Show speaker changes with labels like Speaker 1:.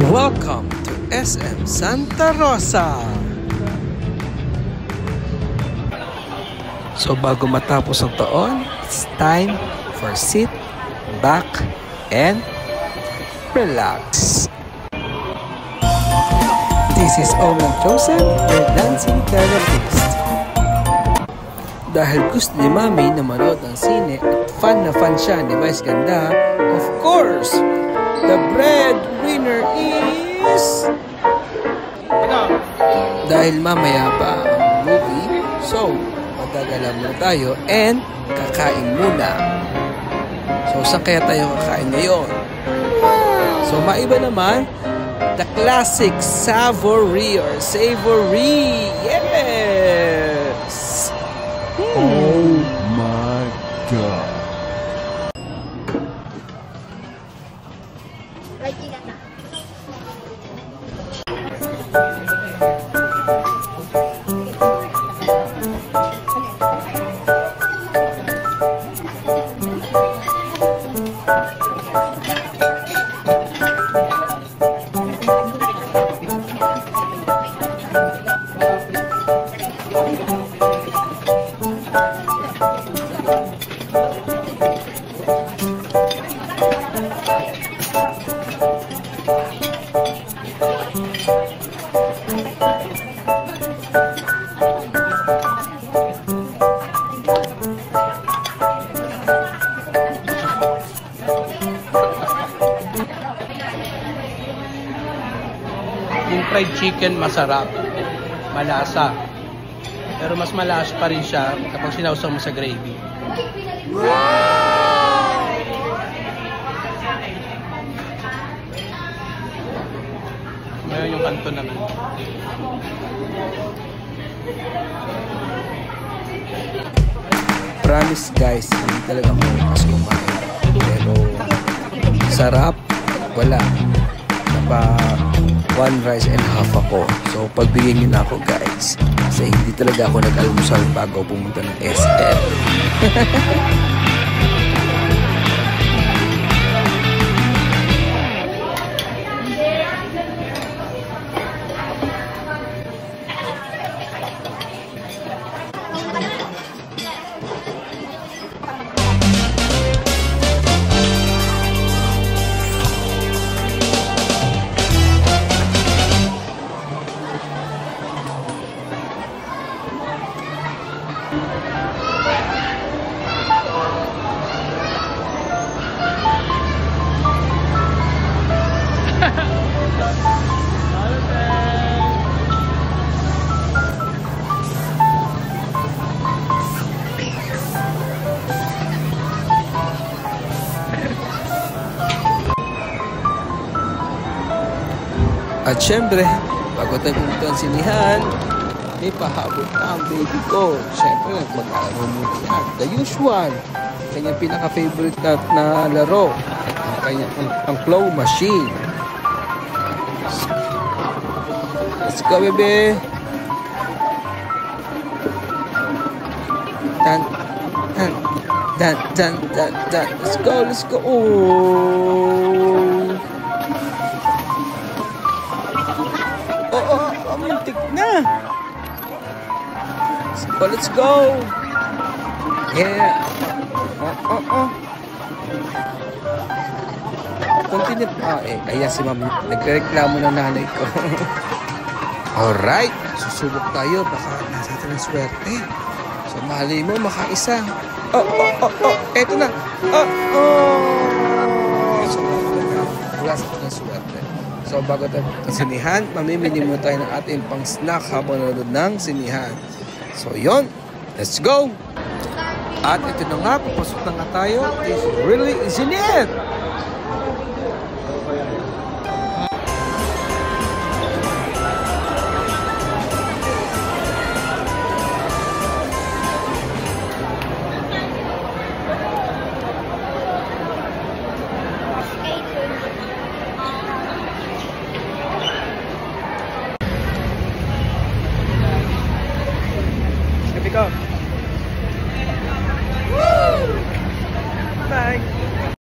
Speaker 1: Welcome to SM Santa Rosa. So bago matapos ang taon, it's time for sit back and relax. This is Oman Chosen, your dancing therapist. Dahil gusto ni Mami na manood ng sine at fan na fan siya ni Vice Ganda, of course, the breadwinner is... Dahil mamaya pa ang movie, so magagala muna tayo and kakain muna. So saan kaya tayo kakain ngayon? So maiba naman, the classic savory or savory. Yes!
Speaker 2: Oh my God.
Speaker 1: Yung fried chicken masarap, malasa. Pero mas malasa pa rin siya kapag sinausaw mo sa gravy. Ngayon yung kanto naman. Promise guys, hindi talaga ako mas kumain. Pero sarap, wala. Napa 1 rice and half ako. So pagbigyan niyo na ako guys. Kasi hindi talaga ako nag-almusal bago pumunta ng SM. At syempre, bago tayo pumunta ang sinihan, may pahabot na ang baby ko. Syempre, mag-alaro muna yan. The usual. Kanyang pinaka-favorite na laro. Ang claw machine. Let's go, baby! Dan, dan, dan, dan, dan, dan. Let's go, let's go! Oh! Muntik na. So, let's go. Yeah. Continue. Ayan si Mami. Nagreklamo ng nanay ko. Alright. Susubok tayo. Baka nasa atin ang swerte. So, mahali mo, makaisa. Eto na. So, wala sa atin ang swerte. So bago tayo ng sinihan, mamimili muna tayo ng ating pang snack habang nanonood ng sinihan. So yon, let's go! At ito na nga, papasok na nga tayo. It's really, isn't it?